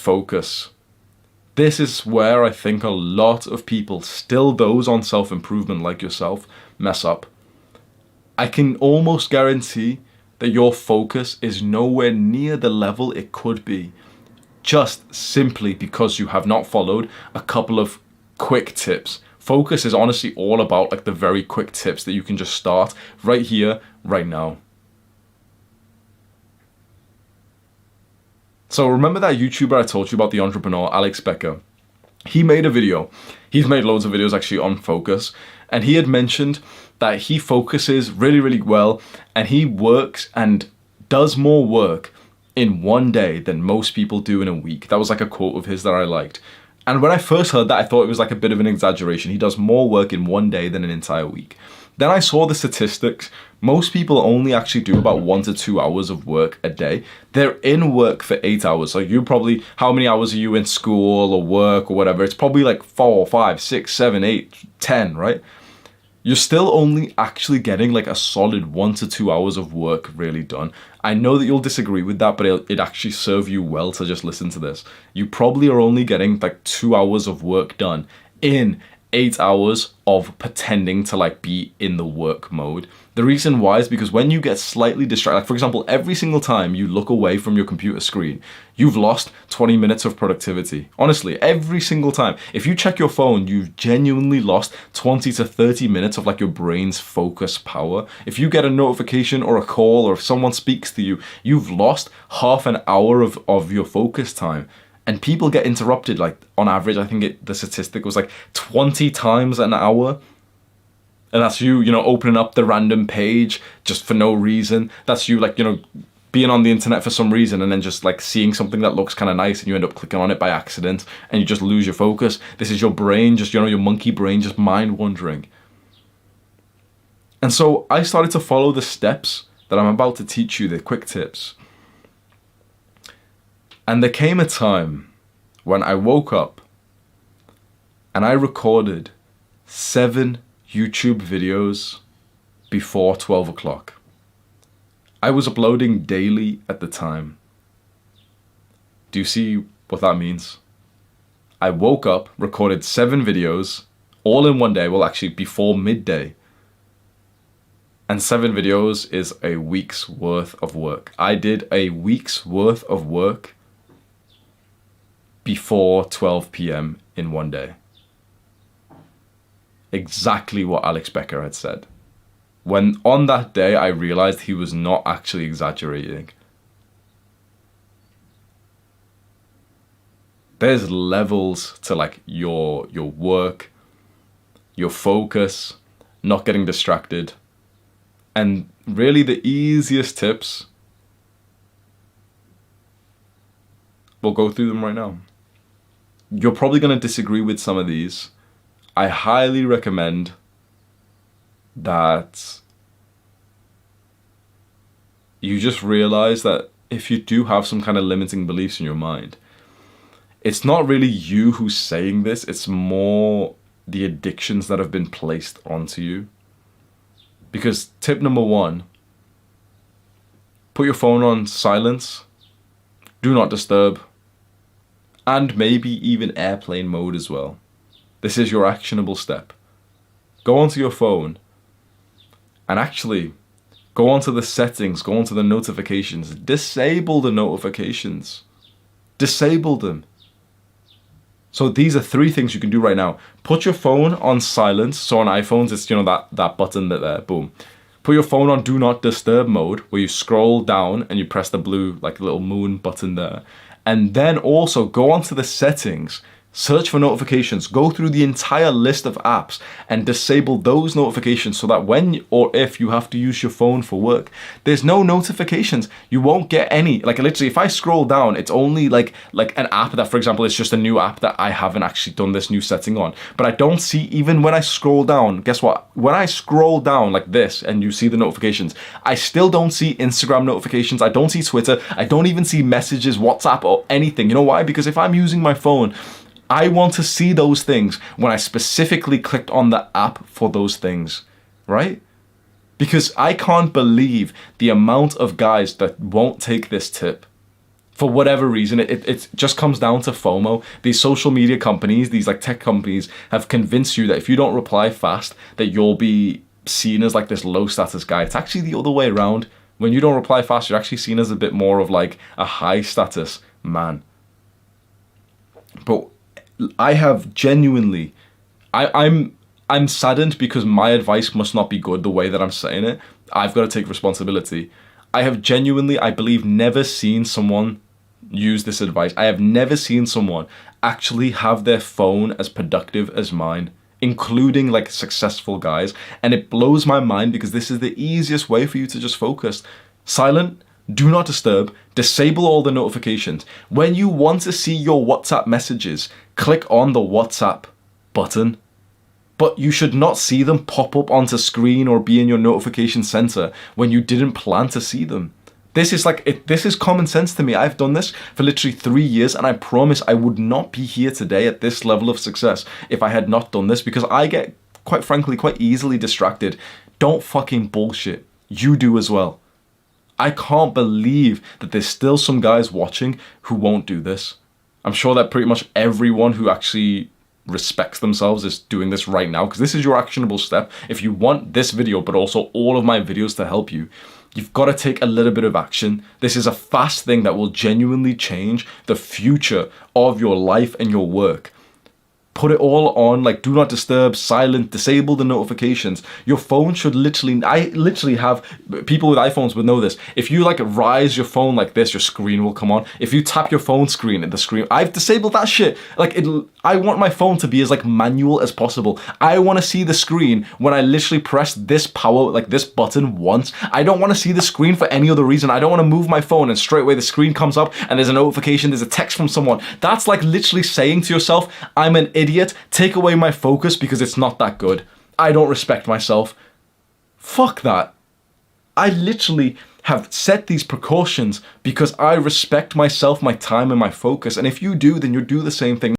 focus. This is where I think a lot of people, still those on self-improvement like yourself, mess up. I can almost guarantee that your focus is nowhere near the level it could be, just simply because you have not followed a couple of quick tips. Focus is honestly all about like the very quick tips that you can just start right here, right now. So remember that YouTuber I told you about, the entrepreneur, Alex Becker? He made a video. He's made loads of videos actually on focus. And he had mentioned that he focuses really, really well. And he works and does more work in one day than most people do in a week. That was like a quote of his that I liked. And when I first heard that, I thought it was like a bit of an exaggeration. He does more work in one day than an entire week. Then I saw the statistics. Most people only actually do about 1 to 2 hours of work a day. They're in work for 8 hours. So you probably, how many hours are you in school or work or whatever? It's probably like 4, 5, 6, 7, 8, 10, right? You're still only actually getting like a solid 1 to 2 hours of work really done. I know that you'll disagree with that, but it actually serve you well to just listen to this. You probably are only getting like 2 hours of work done in 8 hours of pretending to like be in the work mode. The reason why is because when you get slightly distracted, like for example, every single time you look away from your computer screen, you've lost 20 minutes of productivity. Honestly, every single time. If you check your phone, you've genuinely lost 20 to 30 minutes of like your brain's focus power. If you get a notification or a call or if someone speaks to you, you've lost half an hour of your focus time. And people get interrupted, like on average, I think the statistic was like 20 times an hour. And that's you opening up the random page just for no reason. That's you like, being on the internet for some reason and then just like seeing something that looks kind of nice and you end up clicking on it by accident and you just lose your focus. This is your brain, just, your monkey brain just mind wandering. And so I started to follow the steps that I'm about to teach you, the quick tips. And there came a time when I woke up and I recorded 7 YouTube videos before 12 o'clock. I was uploading daily at the time. Do you see what that means? I woke up, recorded 7 videos, all in one day, well actually before midday. And 7 videos is a week's worth of work. I did a week's worth of work before 12 p.m. in one day. Exactly what Alex Becker had said. When on that day I realized he was not actually exaggerating. There's levels to like your work, your focus, not getting distracted. And really the easiest tips, we'll go through them right now. You're probably going to disagree with some of these. I highly recommend that you just realize that if you do have some kind of limiting beliefs in your mind, it's not really you who's saying this, it's more the addictions that have been placed onto you. Because tip number 1, put your phone on silence, do not disturb, and maybe even airplane mode as well. This is your actionable step. Go onto your phone and actually go onto the settings, go onto the notifications, disable the notifications. Disable them. So these are 3 things you can do right now. Put your phone on silence. So on iPhones, it's that button there, boom. Put your phone on do not disturb mode, where you scroll down and you press the blue like little moon button there. And then also go onto the settings, search for notifications, go through the entire list of apps and disable those notifications so that when or if you have to use your phone for work, there's no notifications. You won't get any. Like literally, if I scroll down, it's only like an app that, for example, it's just a new app that I haven't actually done this new setting on. But I don't see, even when I scroll down, guess what? When I scroll down like this and you see the notifications, I still don't see Instagram notifications. I don't see Twitter. I don't even see messages, WhatsApp or anything. You know why? Because if I'm using my phone, I want to see those things when I specifically clicked on the app for those things, right? Because I can't believe the amount of guys that won't take this tip. For whatever reason, it just comes down to FOMO. These social media companies, these like tech companies, have convinced you that if you don't reply fast, that you'll be seen as like this low status guy. It's actually the other way around. When you don't reply fast, you're actually seen as a bit more of like a high status man. But I have genuinely, I'm saddened because my advice must not be good the way that I'm saying it. I've got to take responsibility. I have genuinely, I believe, never seen someone use this advice. I have never seen someone actually have their phone as productive as mine, including like successful guys. And it blows my mind because this is the easiest way for you to just focus. Silent, do not disturb, disable all the notifications. When you want to see your WhatsApp messages, click on the WhatsApp button. But you should not see them pop up onto screen or be in your notification center when you didn't plan to see them. This is common sense to me. I've done this for literally 3 years, and I promise I would not be here today at this level of success if I had not done this, because I get, quite frankly, quite easily distracted. Don't fucking bullshit. You do as well. I can't believe that there's still some guys watching who won't do this. I'm sure that pretty much everyone who actually respects themselves is doing this right now, because this is your actionable step. If you want this video, but also all of my videos to help you, you've got to take a little bit of action. This is a fast thing that will genuinely change the future of your life and your work. Put it all on, like do not disturb, silent, disable the notifications. Your phone should I literally have, people with iPhones would know this. If you like rise your phone like this, your screen will come on. If you tap your phone screen, the screen, I've disabled that shit. I want my phone to be as like manual as possible. I want to see the screen when I literally press this power, like this button once. I don't want to see the screen for any other reason. I don't want to move my phone and straight away the screen comes up and there's a notification, there's a text from someone. That's like literally saying to yourself, I'm an idiot, take away my focus because it's not that good. I don't respect myself. Fuck that. I literally have set these precautions because I respect myself, my time, and my focus. And if you do, then you do the same thing.